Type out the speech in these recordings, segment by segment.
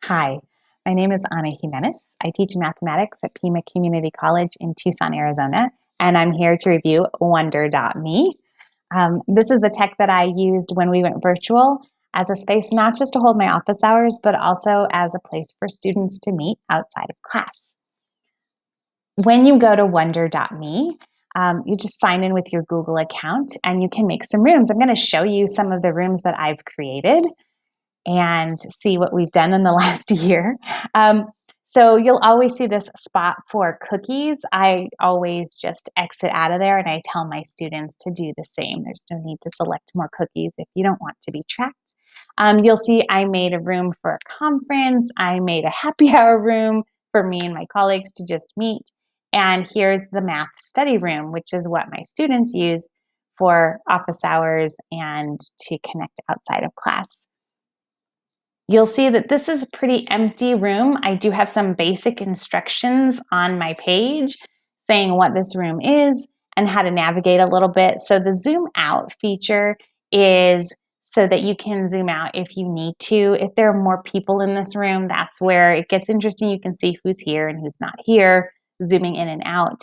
Hi, my name is Ana Jimenez. I teach mathematics at Pima Community College in Tucson, Arizona, and I'm here to review Wonder.me. This is the tech that I used when we went virtual as a space not just to hold my office hours, but also as a place for students to meet outside of class. When you go to Wonder.me, you just sign in with your Google account and you can make some rooms. I'm going to show you some of the rooms that I've created and see what we've done in the last year. So you'll always see this spot for cookies. I always just exit out of there and I tell my students to do the same. There's no need to select more cookies if you don't want to be tracked. You'll see I made a room for a conference. I made a happy hour room for me and my colleagues to just meet. And here's the math study room, which is what my students use for office hours and to connect outside of class. You'll see that this is a pretty empty room. I do have some basic instructions on my page saying what this room is and how to navigate a little bit. So the zoom out feature is so that you can zoom out if you need to. If there are more people in this room, that's where it gets interesting. You can see who's here and who's not here, zooming in and out.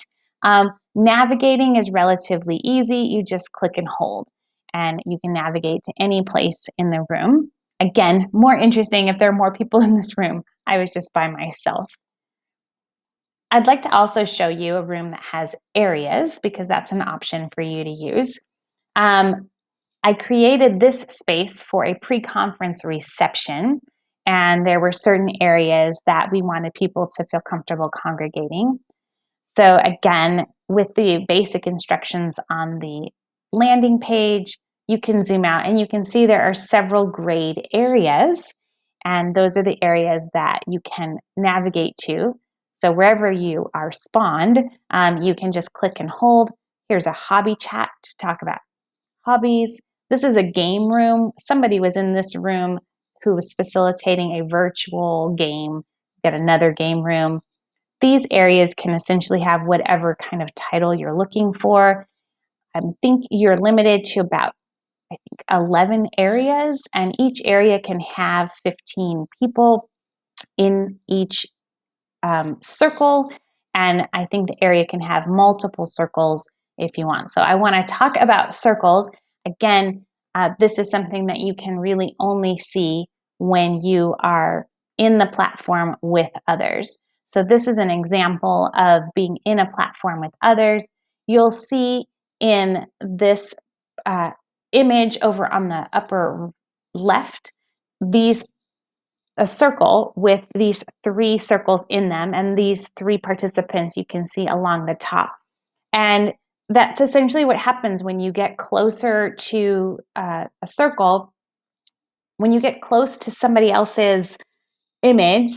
Navigating is relatively easy. You just click and hold, and you can navigate to any place in the room. Again, more interesting if there are more people in this room. I was just by myself. I'd like to also show you a room that has areas because that's an option for you to use. I created this space for a pre-conference reception, and there were certain areas that we wanted people to feel comfortable congregating. So again, with the basic instructions on the landing page, you can zoom out and you can see there are several grade areas, and those are the areas that you can navigate to. So wherever you are spawned, you can just click and hold. Here's a hobby chat to talk about hobbies. This is a game room. Somebody was in this room who was facilitating a virtual game. Got another game room. These areas can essentially have whatever kind of title you're looking for. I think you're limited to about, 11 areas, and each area can have 15 people in each circle. And I think the area can have multiple circles if you want. So I want to talk about circles. Again, this is something that you can really only see when you are in the platform with others. So this is an example of being in a platform with others. You'll see in this image over on the upper left, a circle with these 3 circles in them and these 3 participants you can see along the top. And that's essentially what happens when you get closer to a circle. When you get close to somebody else's image,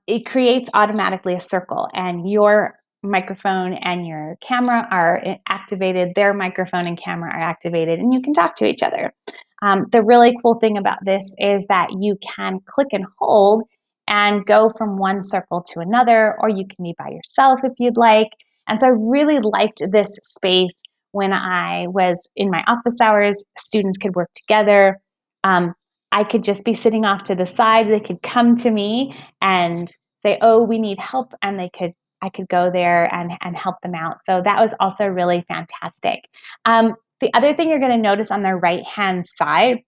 it creates automatically a circle, and your microphone and your camera are activated, their microphone and camera are activated, and you can talk to each other. The really cool thing about this is that you can click and hold and go from one circle to another, or you can be by yourself if you'd like. And so I really liked this space when I was in my office hours. Students could work together. I could just be sitting off to the side. They could come to me and say, "Oh, we need help," and I could go there and help them out. So that was also really fantastic. The other thing you're going to notice on the right-hand side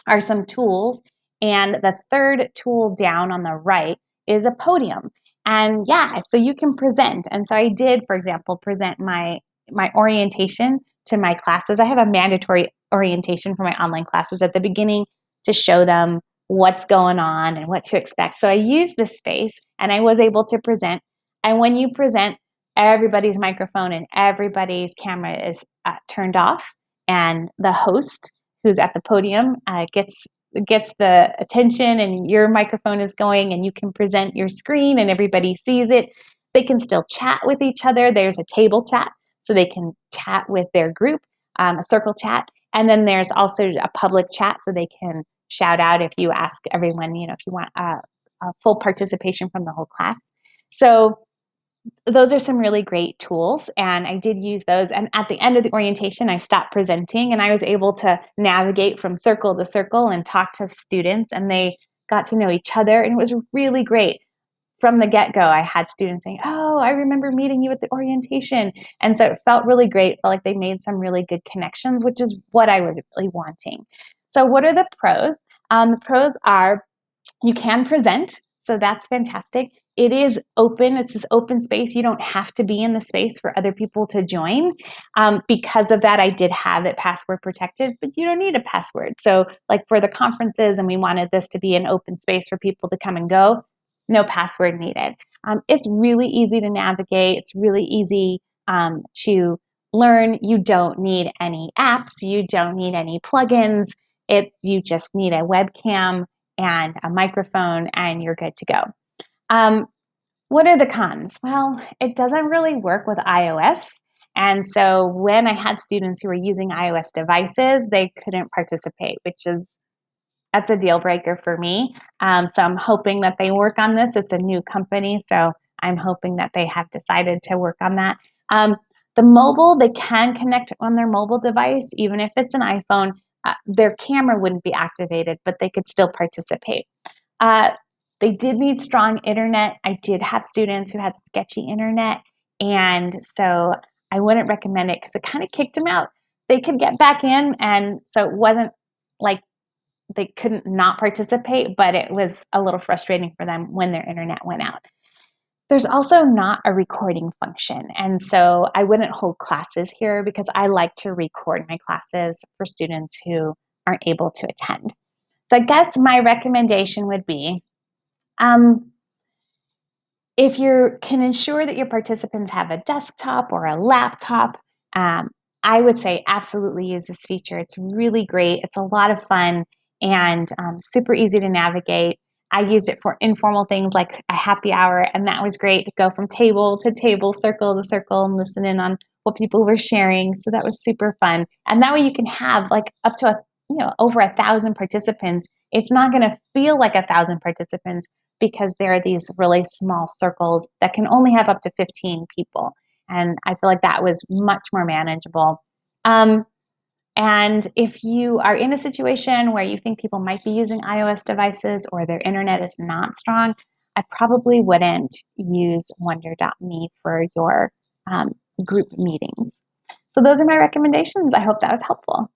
are some tools, and the third tool down on the right is a podium. And yeah, so you can present. And so I did, for example, present my orientation to my classes. I have a mandatory orientation for my online classes at the beginning to show them what's going on and what to expect. So I used this space and I was able to present. And when you present, everybody's microphone and everybody's camera is turned off, and the host who's at the podium gets the attention, and your microphone is going and you can present your screen and everybody sees it. They can still chat with each other. There's a table chat, so they can chat with their group, a circle chat. And then there's also a public chat, so they can shout out if you ask everyone, if you want a full participation from the whole class. So those are some really great tools, and I did use those. And at the end of the orientation, I stopped presenting and I was able to navigate from circle to circle and talk to students, and they got to know each other, and it was really great. From the get-go, I had students saying, oh, I remember meeting you at the orientation. And so it felt really great. Felt like they made some really good connections, which is what I was really wanting. So what are the pros? The pros are you can present, so that's fantastic. It is open, it's this open space. You don't have to be in the space for other people to join. Because of that, I did have it password protected, but you don't need a password. So like for the conferences, and we wanted this to be an open space for people to come and go, no password needed. It's really easy to navigate. It's really easy to learn. You don't need any apps. You don't need any plugins. You just need a webcam and a microphone, and you're good to go. What are the cons? Well, it doesn't really work with iOS. And so when I had students who were using iOS devices, they couldn't participate, that's a deal breaker for me. So I'm hoping that they work on this. It's a new company, so I'm hoping that they have decided to work on that. The mobile, they can connect on their mobile device, even if it's an iPhone. Their camera wouldn't be activated, but they could still participate. They did need strong internet. I did have students who had sketchy internet, and so I wouldn't recommend it because it kind of kicked them out. They could get back in, and so it wasn't like they couldn't not participate, but it was a little frustrating for them when their internet went out. There's also not a recording function, and so I wouldn't hold classes here because I like to record my classes for students who aren't able to attend. So I guess my recommendation would be, if you can ensure that your participants have a desktop or a laptop, I would say absolutely use this feature. It's really great. It's a lot of fun and super easy to navigate. I used it for informal things like a happy hour, and that was great to go from table to table, circle to circle, and listen in on what people were sharing. So that was super fun. And that way you can have like up to over 1,000 participants. It's not going to feel like 1,000 participants because there are these really small circles that can only have up to 15 people. And I feel like that was much more manageable. And if you are in a situation where you think people might be using iOS devices or their internet is not strong, I probably wouldn't use Wonder.me for your group meetings. So those are my recommendations. I hope that was helpful.